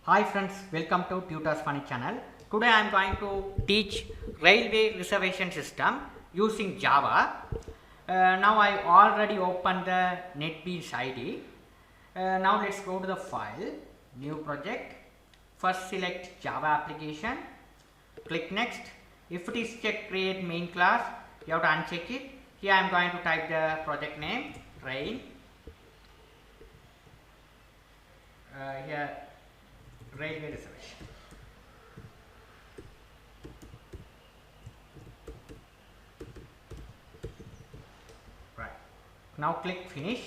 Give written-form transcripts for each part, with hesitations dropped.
Hi friends, welcome to Tutors Funny channel. Today I am going to teach railway reservation system using Java. Now I already opened the NetBeans ID. Now let's go to the file, new project. First select Java application, click next. If it is checked create main class, you have to uncheck it. Here I am going to type the project name, rail. Here railway reservation. Right. Now click finish.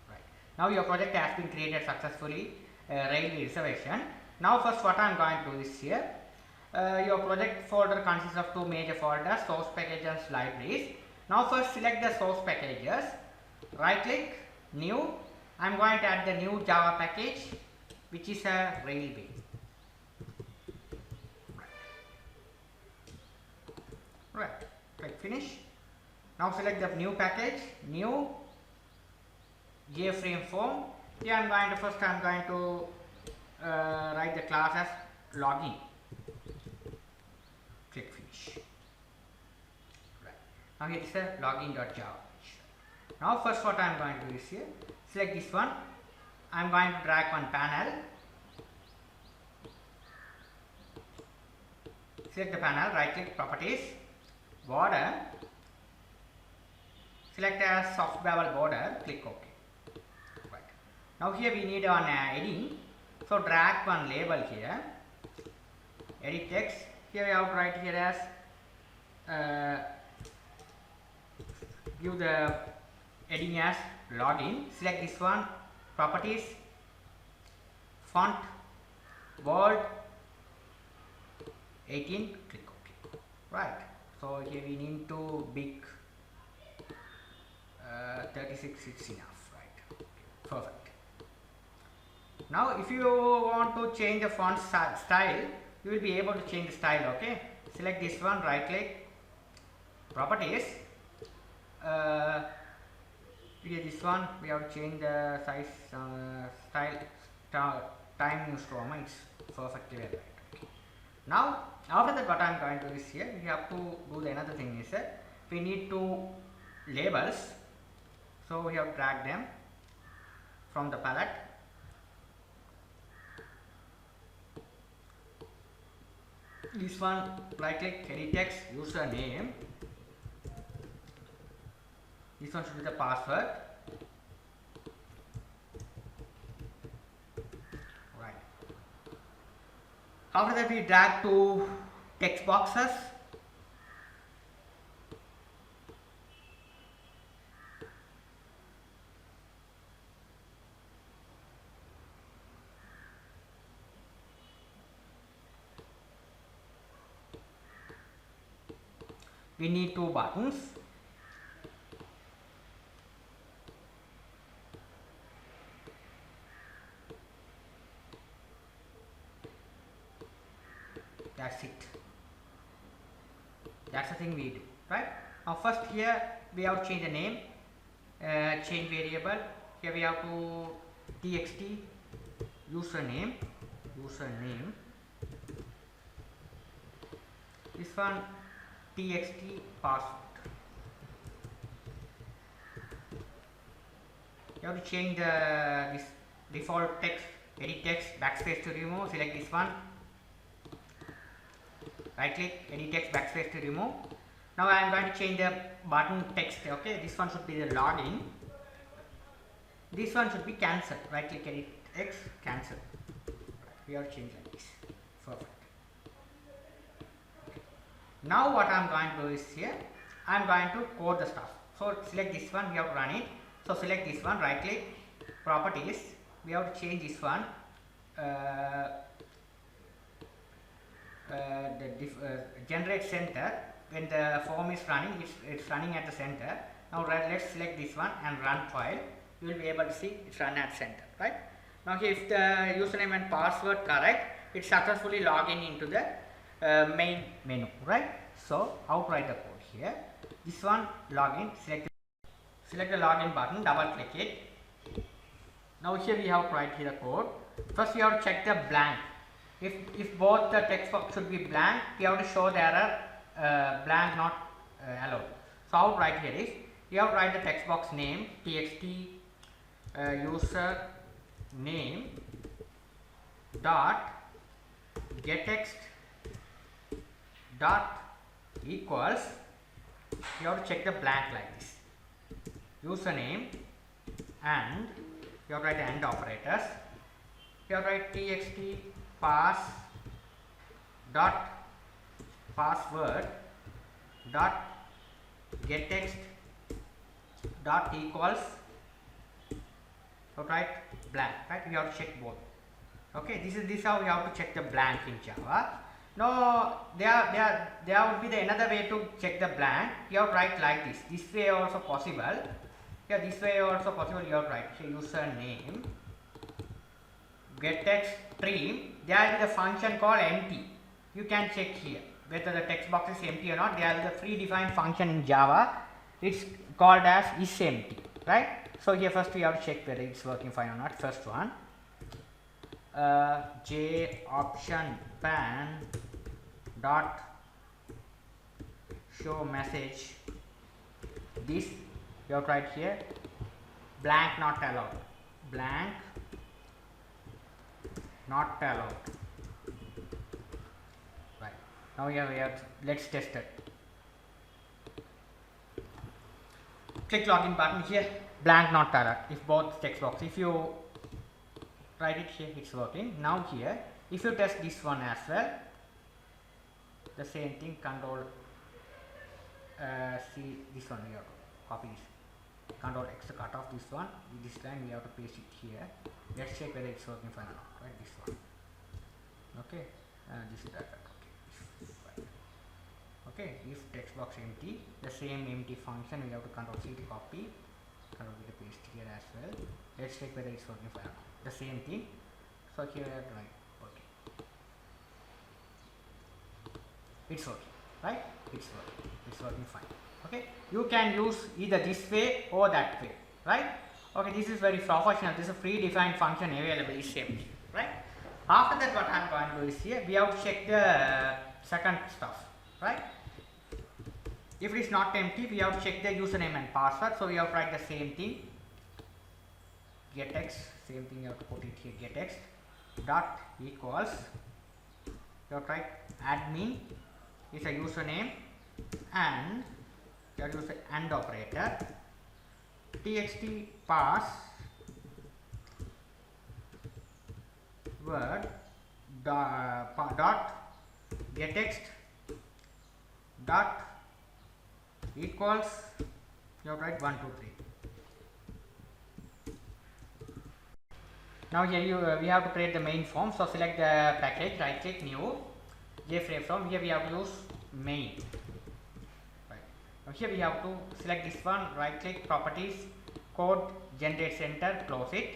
Right. Now your project has been created successfully. Railway reservation. Now first what I am going to do is here. Your project folder consists of two major folders, source packages and libraries. Now first select the source packages. Right click, new. I am going to add the new Java package, which is a railway. Right, click finish. Now select the new package, new JFrame form. Here I am going to write the class as login. Click finish. Right. Now here is a login.java. Now first what I am going to do is here, select this one. I am going to drag one panel. Select the panel, right click properties, border. Select as soft bevel border, click OK. Right. Now here we need one heading. So drag one label here. Edit text. Here we have to write here as give the heading as login. Select this one, properties, font, bold, 18, click OK. Right. So here we need to big 36 is enough, right? Okay. Perfect. Now if you want to change the font style, you will be able to change the style. Okay, select this one, right click, properties, here this one we have to change the size, style, time New Roman. It's perfectly well, right? Okay. Now after that what I am going to do is here we have to do the another thing is that we need two labels, so we have to drag them from the palette. This one, right click, edit text, username. This one should be the password. Right. After that we drag two text boxes. We need two buttons. That's it. That's the thing we do, right? Now first here we have to change the name, change variable. Here we have to txt username. This one txt password. You have to change this default text, edit text, backspace to remove. Select this one, right click, edit text, backspace to remove. Now I am going to change the button text. Okay, this one should be the login, this one should be cancel. Right click, edit text, cancel. We have to change like this. Perfect. Now what I am going to do is here I am going to code the stuff. So select this one, we have to run it. So select this one, right click, properties, we have to change this one, generate center. When the form is running, it's running at the center. Now let's select this one and run file. You will be able to see it's run at center, right? Now here if the username and password correct, it successfully log into the main menu, right? So how to write the code here? This one, login, select the login button, double click it. Now here we have to write here the code. first we have to check the blank. If both the text box should be blank, we have to show the error blank not allowed. So how to write here is, you have to write the text box name txt user name dot getText dot equals, you have to check the blank like this, username, and you have to write the AND operators. You have to write txt pass dot password dot getText dot equals, so write blank, right? We have to check both. Okay, this is how we have to check the blank in Java. Now there would be another way to check the blank. You have to write like this. This way also possible. Yeah, this way also possible. You have to write here username getText stream. There is a function called empty. You can check here whether the text box is empty or not. There is a predefined function in Java. It's called as isEmpty, right? So here first we have to check whether it's working fine or not. First one, j option pan dot show message. This you have to write here blank not allowed, blank not allowed. Right, now we have let's test it. Click login button here, blank not allowed. If both text box, if you write it here, it's working. Now here, if you test this one as well, the same thing, control C, this one we have to copy this, control X to cut off this one, this line we have to paste it here. Let's check whether it's working fine or not, right? This one, okay, this is that, okay. Okay, if text box empty, the same empty function we have to control C to copy, control V to paste here as well. Let's check whether it's working fine or not. The same thing. So here we have to write okay. It's working, right? It's working. It's working fine. Okay. You can use either this way or that way, right? Okay. This is very professional. This is a predefined function available is empty, right? After that, what I'm going to do is here we have to check the second stuff, right? If it is not empty, we have to check the username and password. So we have to write the same thing. getText, same thing you have to put it here, getText dot equals, you have to write admin is a username and you have to use the AND operator, txt pass word dot getText dot equals, you have to write 1 2 3. Now here we have to create the main form. So select the package, right click, new, JFrame form. Here we have to use main. Right. Now here we have to select this one, right click, properties, code, generate center, close it.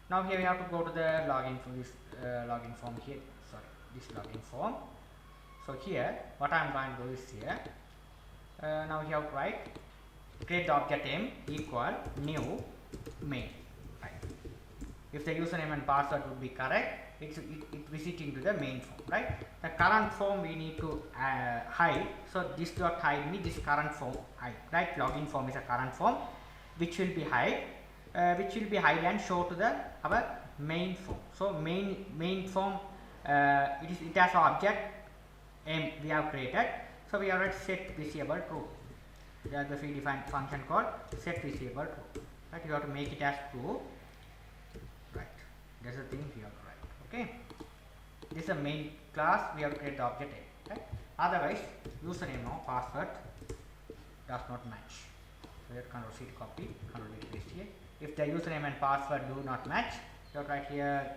Now here we have to go to the login for this login form here. Sorry, this login form. So here what I am going to do is here. Now you have to write create the object m equal new main. If the username and password would be correct, it visit into the main form, right? The current form we need to hide. So this dot hide me, this current form hide, right? Login form is a current form which will be hide, and show to the our main form. So main form it has an object m we have created. So we have to set visible true. There is the predefined function called set visible true. Right? You have to make it as true. That's the thing we have to write. Okay. This is a main class. We have to create the object A. Right? Otherwise, username no password does not match. So you have to control C to copy, control V to paste here. If the username and password do not match, you have to write here.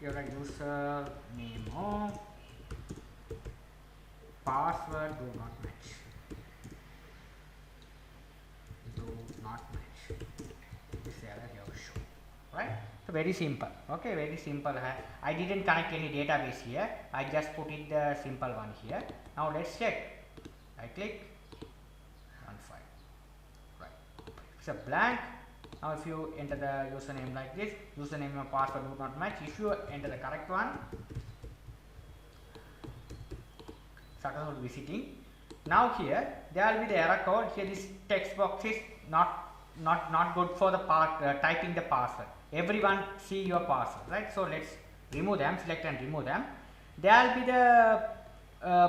You have to write username no password do not match. Do not match. This error you have to show. Right? So very simple. Okay, very simple. I didn't connect any database here. I just put it the simple one here. Now let's check. I click on file. Right. It's a blank. Now if you enter the username like this, username and password do not match. If you enter the correct one, successful visiting. Now here there will be the error code. Here this text box is not good for the typing the password. Everyone see your password, right? So let's remove them, select and remove them. There will be the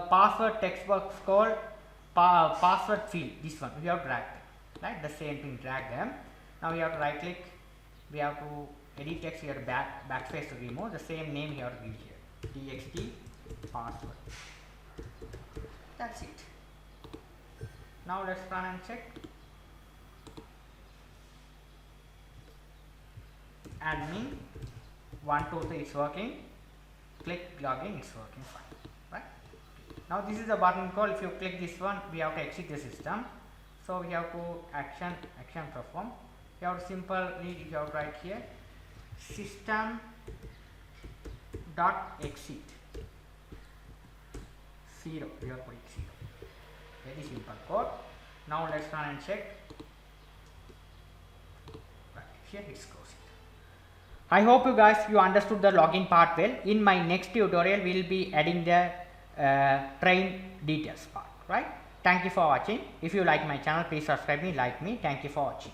password text box called password field. This one we have dragged, right? The same thing, drag them. Now we have to right click, we have to edit text here, backspace to remove. The same name here to give here, txt password. That's it. Now let's run and check. Admin 123 is working. Click login, it's working fine, right? Now this is the button called, if you click this one, we have to exit the system. So we have to action perform. You have to simple read, you have to write here system dot exit 0, we are putting 0. Very simple code. Now let's run and check. Right here it's closing. I hope you understood the login part well. In my next tutorial we will be adding the train details part, right? Thank you for watching. If you like my channel, please subscribe me, like me. Thank you for watching.